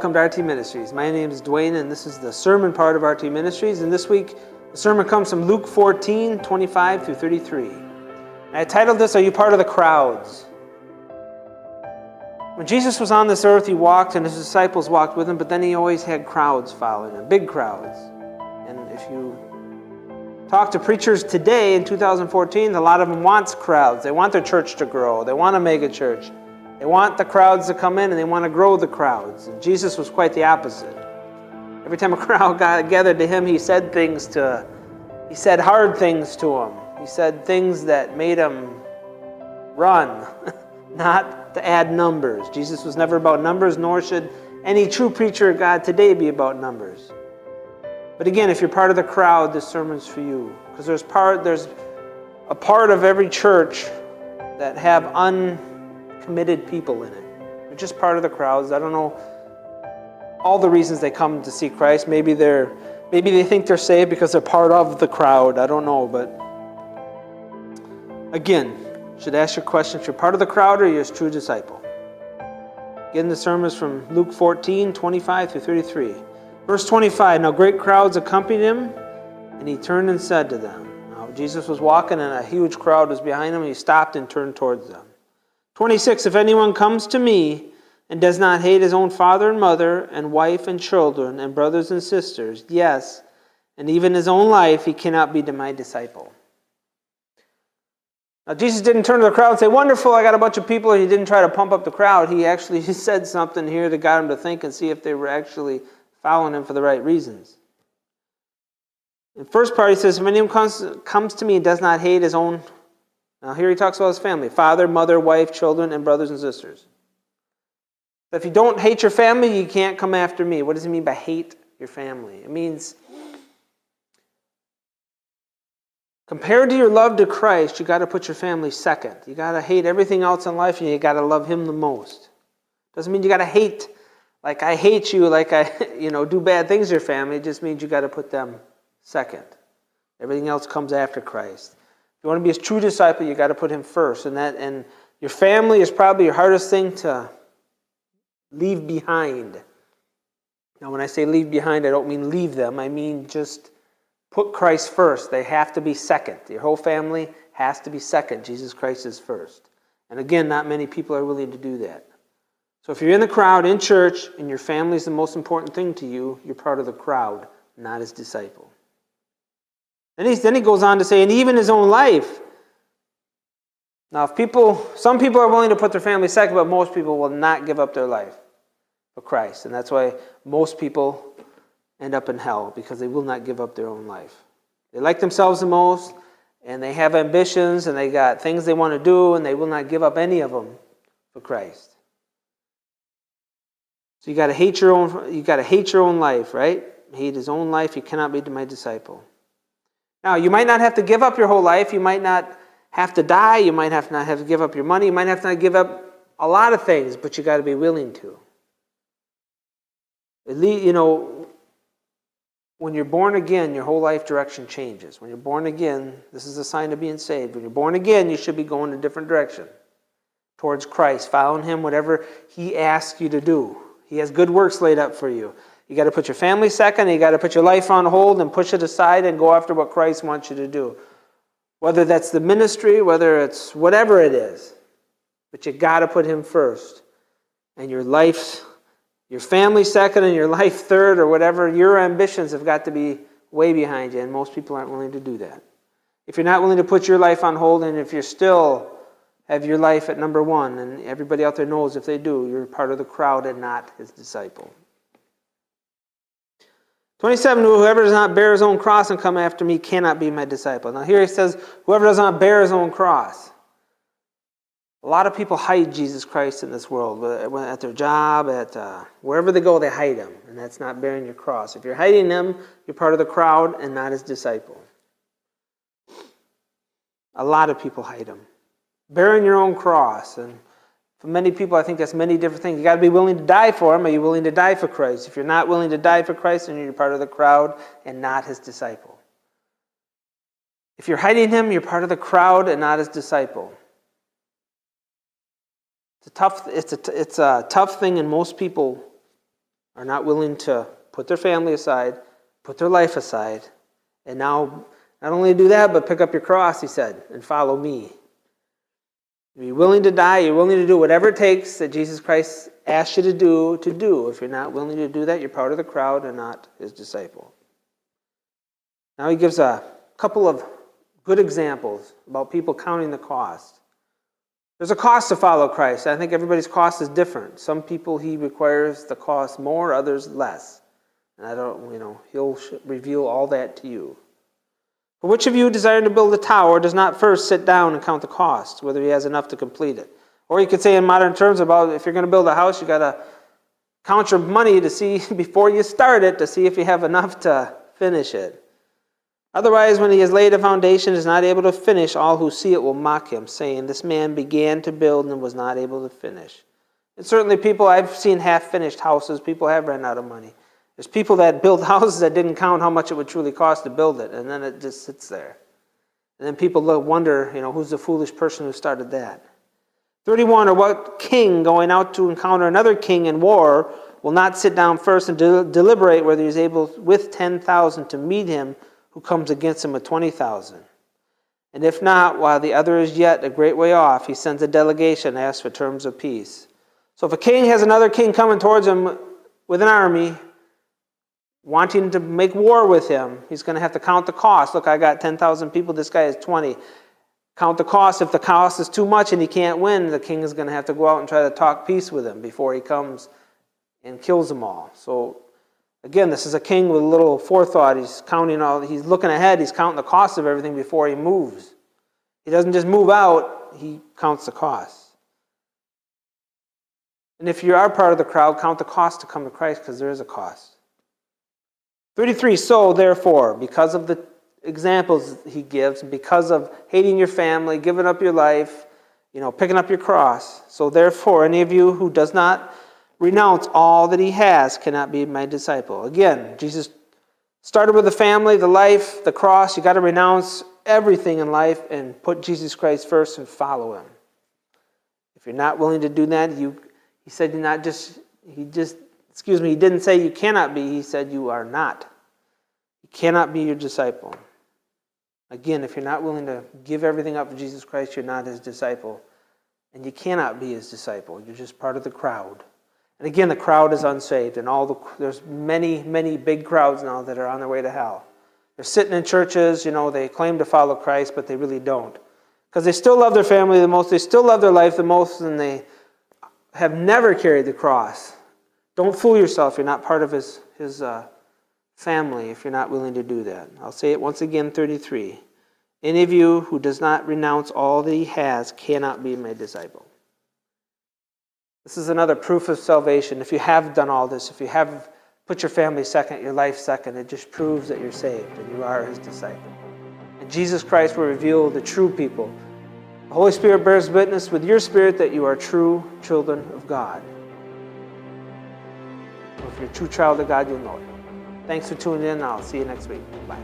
welcome to RT Ministries. My name is Dwayne, and this is the sermon part of RT Ministries. And this week, the sermon comes from Luke 14, 25 through 33. And I titled this, Are You Part of the Crowds? When Jesus was on this earth, he walked, and his disciples walked with him, but then he always had crowds following him, big crowds. And if you talk to preachers today in 2014, a lot of them want crowds. They want their church to grow. They want a mega church. They want the crowds to come in, and they want to grow the crowds. And Jesus was quite the opposite. Every time a crowd gathered to him, he said hard things to them. He said things that made them run, not to add numbers. Jesus was never about numbers, nor should any true preacher of God today be about numbers. But again, if you're part of the crowd, this sermon's for you. Because there's a part of every church that have uncommitted people in it. They're just part of the crowds. I don't know all the reasons they come to see Christ. Maybe they think they're saved because they're part of the crowd. I don't know, but again, you should ask your question if you're part of the crowd or you're a true disciple. Again, the sermon is from Luke 14, 25 through 33. Verse 25, Now great crowds accompanied him, and he turned and said to them. Now Jesus was walking, and a huge crowd was behind him, and he stopped and turned towards them. 26, If anyone comes to me and does not hate his own father and mother and wife and children and brothers and sisters, yes, and even his own life, he cannot be my disciple. Now, Jesus didn't turn to the crowd and say, wonderful, I got a bunch of people. He didn't try to pump up the crowd. He actually said something here that got him to think and see if they were actually following him for the right reasons. In the first part, he says, if anyone comes to me and does not hate his own... Now, here he talks about his family, father, mother, wife, children, and brothers and sisters. If you don't hate your family, you can't come after me. What does it mean by hate your family? It means, compared to your love to Christ, you got to put your family second. You got to hate everything else in life, and you got to love him the most. Doesn't mean you got to hate, like I hate you, like I, do bad things to your family. It just means you got to put them second. Everything else comes after Christ. If you want to be a true disciple, you got to put him first, and your family is probably your hardest thing to leave behind. Now, when I say leave behind, I don't mean leave them. I mean just put Christ first. They have to be second. Your whole family has to be second. Jesus Christ is first. And again, not many people are willing to do that. So if you're in the crowd, in church, and your family is the most important thing to you, you're part of the crowd, not his disciple. Then he goes on to say, and even his own life. Now, some people are willing to put their family second, but most people will not give up their life for Christ. And that's why most people end up in hell, because they will not give up their own life. They like themselves the most, and they have ambitions, and they got things they want to do, and they will not give up any of them for Christ. So you got to hate your own life, right? Hate his own life. You cannot be my disciple. Now, you might not have to give up your whole life. You might not have to die. You might not have to give up your money. You might have to not give up a lot of things, but you got to be willing to. When you're born again, your whole life direction changes. When you're born again, this is a sign of being saved. When you're born again, you should be going in a different direction towards Christ, following him, whatever he asks you to do. He has good works laid up for you. You got to put your family second, and you got to put your life on hold and push it aside and go after what Christ wants you to do. Whether that's the ministry, whether it's whatever it is. But you got to put him first. And your family second, and your life third, or whatever. Your ambitions have got to be way behind you, and most people aren't willing to do that. If you're not willing to put your life on hold, and if you still have your life at number one, and everybody out there knows if they do, you're part of the crowd and not his disciple. 27, whoever does not bear his own cross and come after me cannot be my disciple. Now here he says, whoever does not bear his own cross. A lot of people hide Jesus Christ in this world. At their job, wherever they go, they hide him. And that's not bearing your cross. If you're hiding him, you're part of the crowd and not his disciple. A lot of people hide him. Bearing your own cross. And for many people, I think that's many different things. You got to be willing to die for him. Are you willing to die for Christ? If you're not willing to die for Christ, then you're part of the crowd and not his disciple. If you're hiding him, you're part of the crowd and not his disciple. It's a tough thing, and most people are not willing to put their family aside, put their life aside, and now not only do that, but pick up your cross, he said, and follow me. You're willing to die, you're willing to do whatever it takes that Jesus Christ asked you to do. If you're not willing to do that, you're part of the crowd and not his disciple. Now he gives a couple of good examples about people counting the cost. There's a cost to follow Christ. I think everybody's cost is different. Some people he requires the cost more, others less. And he'll reveal all that to you. For which of you desiring to build a tower does not first sit down and count the cost, whether he has enough to complete it? Or you could say in modern terms about if you're going to build a house, you got to count your money to see before you start it to see if you have enough to finish it. Otherwise, when he has laid a foundation and is not able to finish, all who see it will mock him, saying, "This man began to build and was not able to finish." And certainly people, I've seen half-finished houses, people have run out of money. There's people that build houses that didn't count how much it would truly cost to build it, and then it just sits there. And then people wonder, who's the foolish person who started that? 31, or what king going out to encounter another king in war will not sit down first and deliberate whether he's able with 10,000 to meet him who comes against him with 20,000? And if not, while the other is yet a great way off, he sends a delegation and asks for terms of peace. So if a king has another king coming towards him with an army, wanting to make war with him, he's going to have to count the cost. Look, I got 10,000 people, this guy has 20. Count the cost. If the cost is too much and he can't win, the king is going to have to go out and try to talk peace with him before he comes and kills them all. So again, this is a king with a little forethought. He's looking ahead, he's counting the cost of everything before he moves. He doesn't just move out, he counts the cost. And if you are part of the crowd, count the cost to come to Christ, because there is a cost. 33, so therefore, because of the examples he gives, because of hating your family, giving up your life, picking up your cross, so therefore any of you who does not renounce all that he has cannot be my disciple. Again, Jesus started with the family, the life, the cross. You got to renounce everything in life and put Jesus Christ first and follow him. If you're not willing to do that, he didn't say you cannot be, he said you are not. You cannot be your disciple. Again, if you're not willing to give everything up for Jesus Christ, you're not his disciple. And you cannot be his disciple. You're just part of the crowd. And again, the crowd is unsaved, and there's many, many big crowds now that are on their way to hell. They're sitting in churches, they claim to follow Christ, but they really don't. Because they still love their family the most, they still love their life the most, and they have never carried the cross. Don't fool yourself, you're not part of his family if you're not willing to do that. I'll say it once again, 33. Any of you who does not renounce all that he has cannot be my disciple. This is another proof of salvation. If you have done all this, if you have put your family second, your life second, it just proves that you're saved and you are his disciple. And Jesus Christ will reveal the true people. The Holy Spirit bears witness with your spirit that you are true children of God. If you're a true child of God, you'll know it. Thanks for tuning in, and I'll see you next week. Bye.